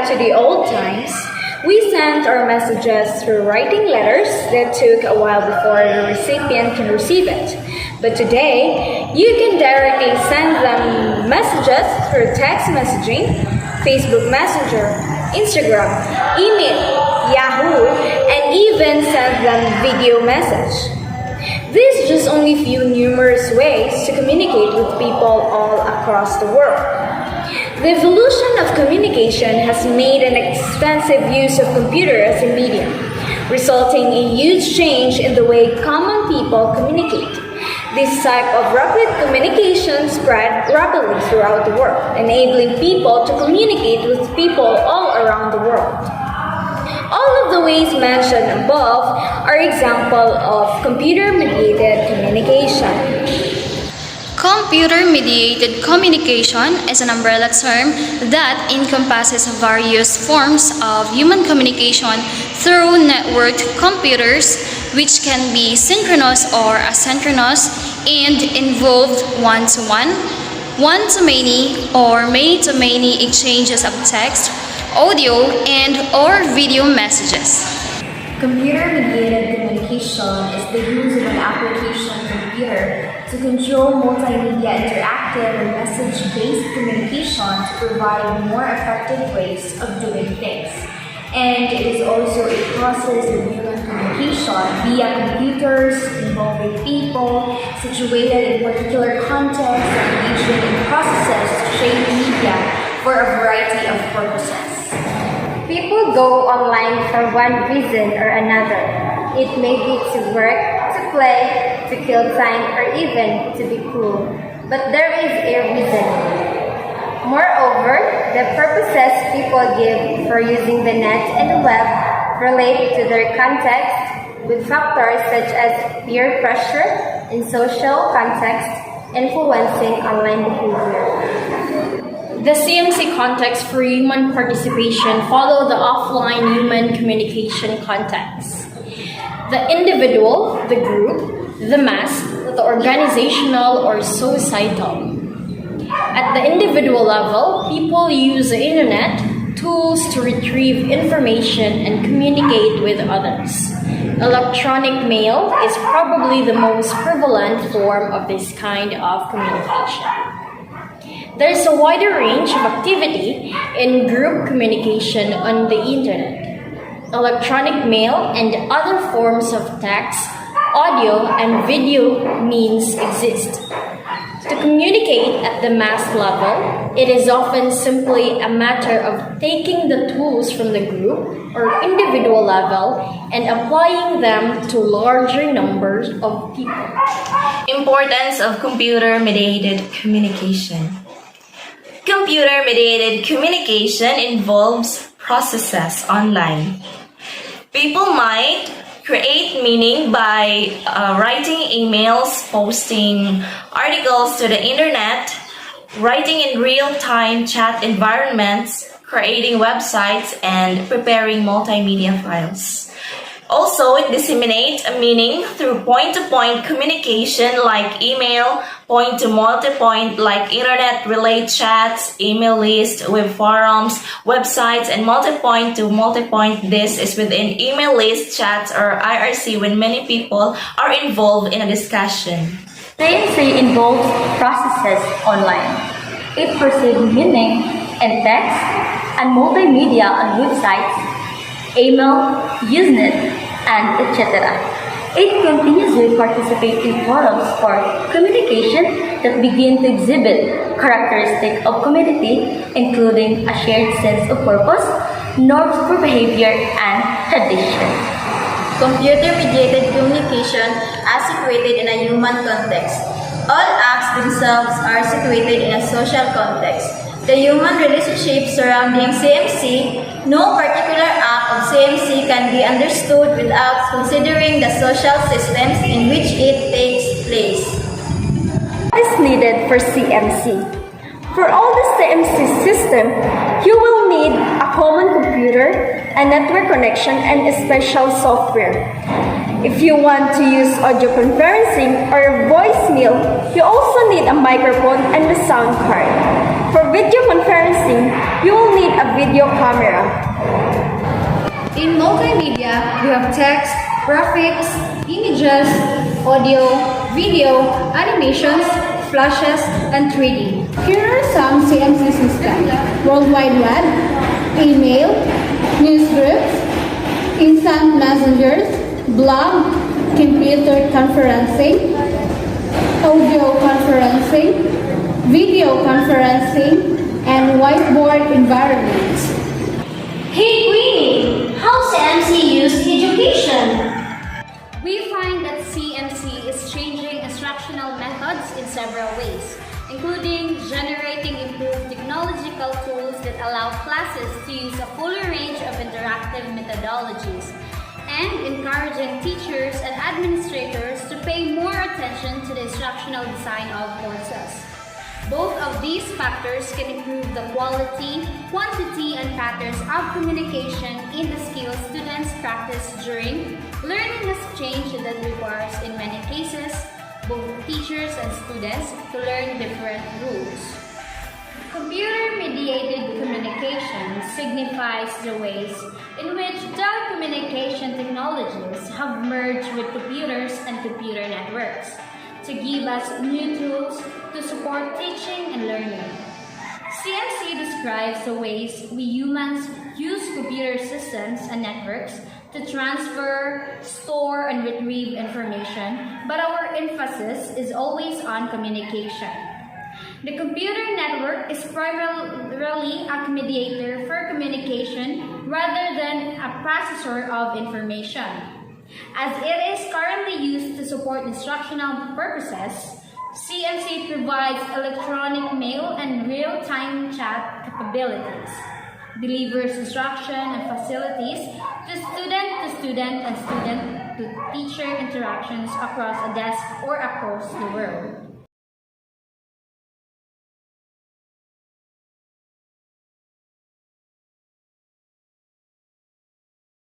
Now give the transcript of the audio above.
back to the old times, we sent our messages through writing letters that took a while before the recipient can receive it. But today, you can directly send them messages through text messaging, Facebook Messenger, Instagram, email, Yahoo, and even send them video message. These are just only few numerous ways to communicate with people all across the world. The evolution of communication has made an extensive use of computer as a medium, resulting in a huge change in the way common people communicate. This type of rapid communication spread rapidly throughout the world, enabling people to communicate with people all around the world. All of the ways mentioned above are examples of computer-mediated communication. Computer-mediated communication is an umbrella term that encompasses various forms of human communication through networked computers, which can be synchronous or asynchronous and involve one-to-one, one-to-many, or many-to-many exchanges of text, audio, and/or video messages. Computer-mediated communication is the use of an application computer to control multimedia interactive and message-based communication to provide more effective ways of doing things. And it is also a process of human communication via computers involving people situated in particular contexts and engaging in processes to shape media for a variety of purposes. People go online for one reason or another. It may be to work, to play, to kill time, or even to be cool. But there is a reason. Moreover, the purposes people give for using the net and the web relate to their context, with factors such as peer pressure and social context influencing online behavior. The CMC context for human participation follow the offline human communication context. The individual, the group, the mass, the organizational or societal. At the individual level, people use the internet tools to retrieve information and communicate with others. Electronic mail is probably the most prevalent form of this kind of communication. There is a wider range of activity in group communication on the internet. Electronic mail and other forms of text, audio, and video means exist. To communicate at the mass level, it is often simply a matter of taking the tools from the group or individual level and applying them to larger numbers of people. Importance of computer-mediated communication. Computer-mediated communication involves processes online. People might create meaning by writing emails, posting articles to the internet, writing in real-time chat environments, creating websites, and preparing multimedia files. Also, it disseminates a meaning through point-to-point communication like email, point-to-multipoint like internet-related chats, email lists, web forums, websites, and multipoint-to-multipoint. This is within email list, chats, or IRC when many people are involved in a discussion. CMC involves processes online. It perceives meaning in text and multimedia on websites, email, Usenet, and etc. It continuously participates in forums for communication that begin to exhibit characteristics of community, including a shared sense of purpose, norms for behavior, and tradition. Computer-mediated communication is situated in a human context. All acts themselves are situated in a social context. The human relationship surrounding CMC, no particular act of CMC can be understood without considering the social systems in which it takes place. What is needed for CMC? For all the CMC system, you will need a common computer, a network connection, and a special software. If you want to use audio conferencing or voicemail, you also need a microphone and a sound card. For video conferencing, you will need a video camera. In multimedia, we have text, graphics, images, audio, video, animations, flashes, and 3D. Here are some CMC systems: World Wide Web, email, news groups, instant messengers, blog, computer conferencing, audio conferencing, video conferencing, and whiteboard environments. Hey Queenie, how CMC use education? We find that CMC is changing instructional methods in several ways, including generating improved technological tools that allow classes to use a fuller range of interactive methodologies, and encouraging teachers and administrators to pay more attention to the instructional design of courses. Both of these factors can improve the quality, quantity, and patterns of communication in the skills students practice during learning exchange that requires, in many cases, both teachers and students to learn different rules. Computer-mediated communication signifies the ways in which telecommunication technologies have merged with computers and computer networks to give us new tools to support teaching and learning. CMC describes the ways we humans use computer systems and networks to transfer, store, and retrieve information, but our emphasis is always on communication. The computer network is primarily a mediator for communication rather than a processor of information. As it is currently used to support instructional purposes, CMC provides electronic mail and real-time chat capabilities, delivers instruction and facilities to student and student-to-teacher interactions across a desk or across the world.